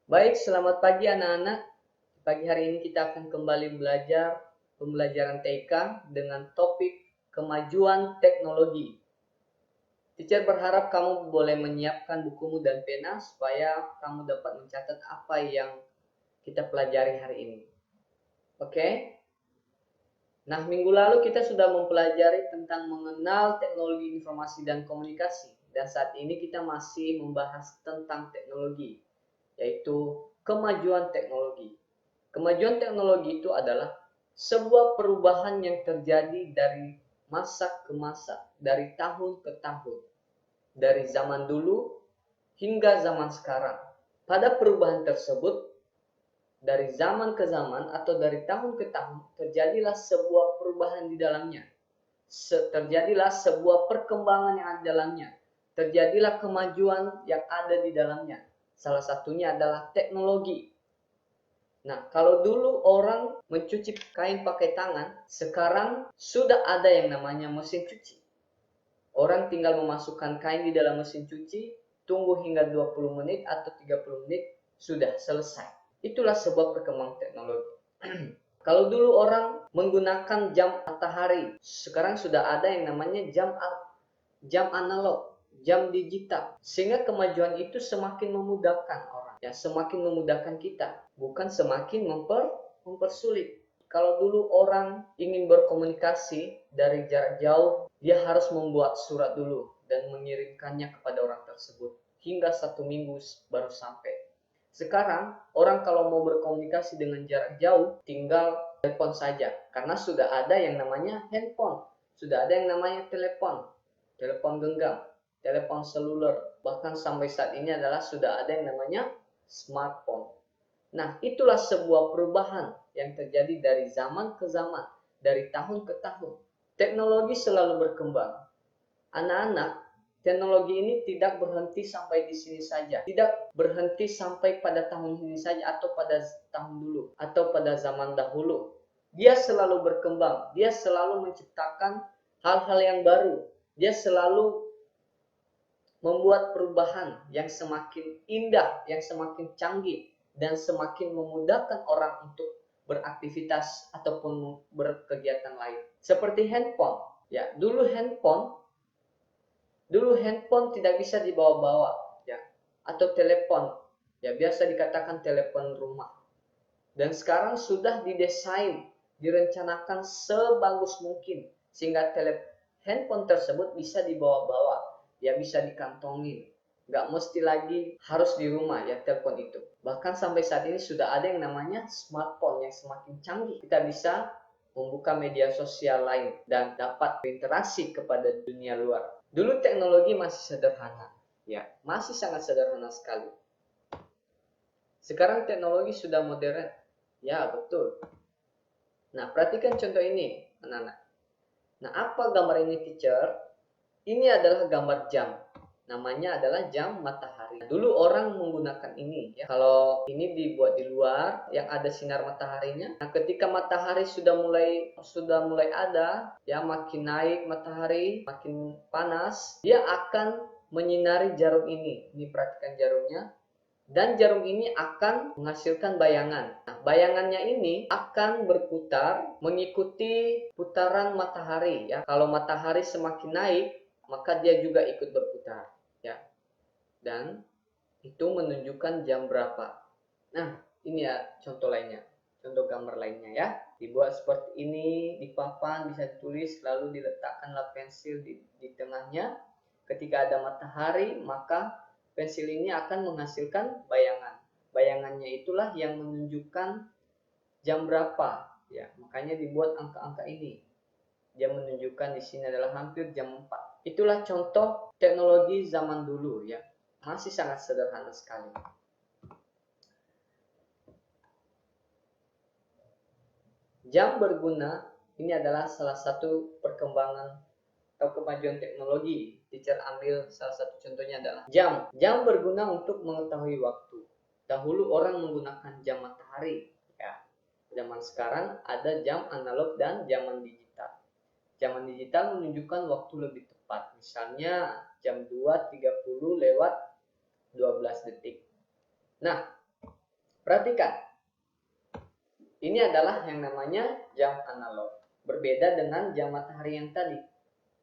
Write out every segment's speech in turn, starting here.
Baik, selamat pagi anak-anak. Pagi hari ini kita akan kembali belajar pembelajaran TK dengan topik kemajuan teknologi. Teacher berharap kamu boleh menyiapkan bukumu dan pena supaya kamu dapat mencatat apa yang kita pelajari hari ini. Oke? Nah, minggu lalu kita sudah mempelajari tentang mengenal teknologi informasi dan komunikasi. Dan saat ini kita masih membahas tentang teknologi, yaitu kemajuan teknologi. Kemajuan teknologi itu adalah sebuah perubahan yang terjadi dari masa ke masa, dari tahun ke tahun, dari zaman dulu hingga zaman sekarang. Pada perubahan tersebut, dari zaman ke zaman atau dari tahun ke tahun, terjadilah sebuah perubahan di dalamnya. Terjadilah sebuah perkembangan yang ada di dalamnya. Terjadilah kemajuan yang ada di dalamnya. Salah satunya adalah teknologi. Nah, kalau dulu orang mencuci kain pakai tangan, sekarang sudah ada yang namanya mesin cuci. Orang tinggal memasukkan kain di dalam mesin cuci, tunggu hingga 20 menit atau 30 menit, sudah selesai. Itulah sebuah perkembangan teknologi. Kalau dulu orang menggunakan jam matahari, sekarang sudah ada yang namanya jam analog, jam digital. Sehingga kemajuan itu semakin memudahkan orang, ya, semakin memudahkan kita, bukan semakin mempersulit. Kalau dulu orang ingin berkomunikasi dari jarak jauh, dia harus membuat surat dulu dan mengirimkannya kepada orang tersebut hingga 1 minggu baru sampai. Sekarang orang kalau mau berkomunikasi dengan jarak jauh tinggal telepon saja, karena sudah ada yang namanya handphone, sudah ada yang namanya telepon genggam, telepon seluler, bahkan sampai saat ini adalah sudah ada yang namanya smartphone. Nah, itulah sebuah perubahan yang terjadi dari zaman ke zaman, dari tahun ke tahun. Teknologi selalu berkembang. Anak-anak, teknologi ini tidak berhenti sampai di sini saja. Tidak berhenti sampai pada tahun ini saja atau pada tahun dulu atau pada zaman dahulu. Dia selalu berkembang. Dia selalu menciptakan hal-hal yang baru. Dia selalu membuat perubahan yang semakin indah, yang semakin canggih, dan semakin memudahkan orang untuk beraktivitas ataupun berkegiatan lain. Seperti handphone. Ya, dulu handphone tidak bisa dibawa-bawa, ya, atau telepon. Ya, biasa dikatakan telepon rumah. Dan sekarang sudah didesain, direncanakan sebagus mungkin sehingga handphone tersebut bisa dibawa-bawa, ya, bisa dikantongin. Nggak mesti lagi harus di rumah, ya, telepon itu. Bahkan sampai saat ini sudah ada yang namanya smartphone yang semakin canggih. Kita bisa membuka media sosial lain dan dapat berinteraksi kepada dunia luar. Dulu teknologi masih sederhana, ya, masih sangat sederhana sekali. Sekarang teknologi sudah modern. Ya, betul. Nah, perhatikan contoh ini, anak-anak. Nah, apa gambar ini, teacher? Ini adalah gambar jam. Namanya adalah jam matahari. Dulu orang menggunakan ini, ya. Kalau ini dibuat di luar yang ada sinar mataharinya. Nah, ketika matahari sudah mulai ada, ya, makin naik matahari, makin panas, dia akan menyinari jarum ini. Ini perhatikan jarumnya. Dan jarum ini akan menghasilkan bayangan. Nah, bayangannya ini akan berputar mengikuti putaran matahari, ya. Kalau matahari semakin naik, maka dia juga ikut berputar, ya. Dan itu menunjukkan jam berapa. Nah, ini ya contoh lainnya. Contoh gambar lainnya, ya. Dibuat seperti ini, di papan bisa ditulis, lalu diletakkanlah pensil di tengahnya. Ketika ada matahari, maka pensil ini akan menghasilkan bayangan. Bayangannya itulah yang menunjukkan jam berapa, ya. Makanya dibuat angka-angka ini. Dia menunjukkan di sini adalah hampir jam 4. Itulah contoh teknologi zaman dulu, ya. Masih sangat sederhana sekali. Jam berguna ini adalah salah satu perkembangan atau kemajuan teknologi. Teacher ambil salah satu contohnya adalah jam. Jam berguna untuk mengetahui waktu. Dahulu orang menggunakan jam matahari, ya. Zaman sekarang ada jam analog dan zaman digital. Zaman digital menunjukkan waktu lebih tepat. Misalnya jam 2.30 lewat 12 detik. Nah, Perhatikan, ini adalah yang namanya jam analog. Berbeda dengan jam matahari yang tadi.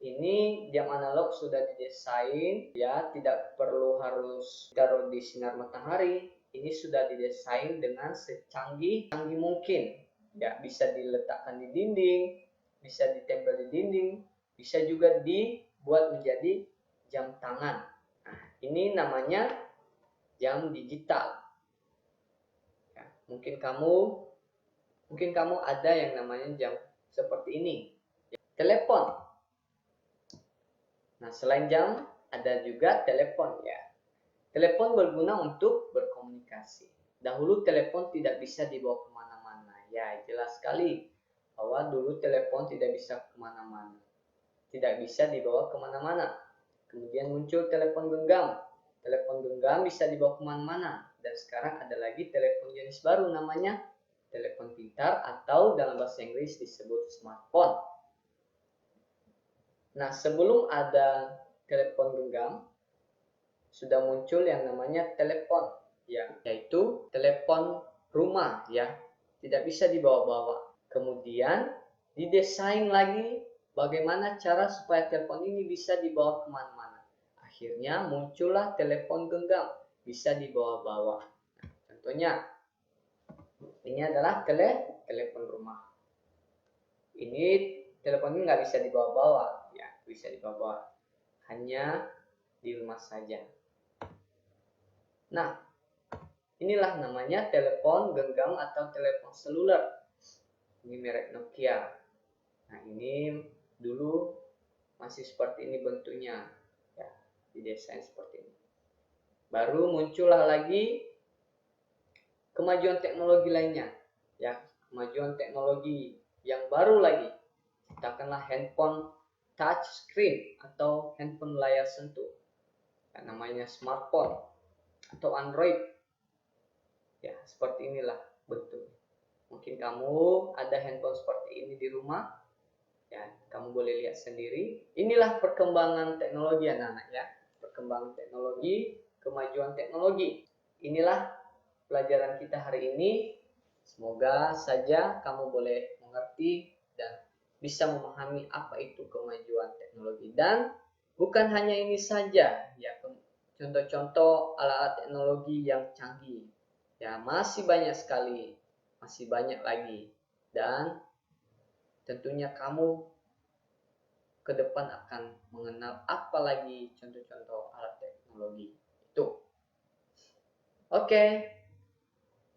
Ini jam analog sudah didesain, ya, tidak perlu harus taruh di sinar matahari. Ini sudah didesain dengan secanggih mungkin. Ya, bisa diletakkan di dinding, bisa ditempel di dinding, bisa juga dibuat menjadi jam tangan. Nah, ini namanya jam digital. Ya, mungkin kamu ada yang namanya jam seperti ini. Telepon. Nah, selain jam, ada juga telepon ya. Telepon berguna untuk berkomunikasi. Dahulu telepon tidak bisa dibawa kemana-mana. Ya, jelas sekali bahwa dulu telepon tidak bisa kemana-mana. Tidak bisa dibawa kemana-mana. Kemudian muncul telepon genggam. Telepon genggam bisa dibawa kemana-mana. Dan sekarang ada lagi telepon jenis baru namanya telepon pintar atau dalam bahasa Inggris disebut smartphone. Nah, sebelum ada telepon genggam, sudah muncul yang namanya telepon, ya, yaitu telepon rumah, ya, tidak bisa dibawa-bawa. Kemudian didesain lagi bagaimana cara supaya telepon ini bisa dibawa kemana-mana. Akhirnya muncullah telepon genggam, bisa dibawa-bawa. Nah, contohnya, ini adalah telepon rumah. Ini telepon ini nggak bisa dibawa-bawa, ya, bisa dibawa, hanya di rumah saja. Nah, inilah namanya telepon genggam atau telepon seluler. Ini merek Nokia. Nah, ini dulu masih seperti ini bentuknya, ya, didesain seperti ini. Baru muncullah lagi kemajuan teknologi lainnya, ya, kemajuan teknologi yang baru lagi. Katakanlah handphone touch screen atau handphone layar sentuh, ya, namanya smartphone atau Android. Ya, seperti inilah bentuknya. Mungkin kamu ada handphone seperti ini di rumah, ya, kamu boleh lihat sendiri. Inilah perkembangan teknologi anak-anak, ya, perkembangan teknologi, kemajuan teknologi. Inilah pelajaran kita hari ini. Semoga saja kamu boleh mengerti dan bisa memahami apa itu kemajuan teknologi. Dan bukan hanya ini saja, ya, contoh-contoh alat-alat teknologi yang canggih. Ya, masih banyak sekali, masih banyak lagi. Dan tentunya kamu ke depan akan mengenal apa lagi contoh-contoh alat teknologi itu. Oke,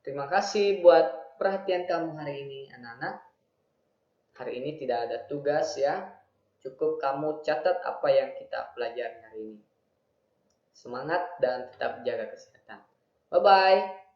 terima kasih buat perhatian kamu hari ini, anak-anak. Hari ini tidak ada tugas, ya. Cukup kamu catat apa yang kita pelajari hari ini. Semangat dan tetap jaga kesehatan. Bye-bye.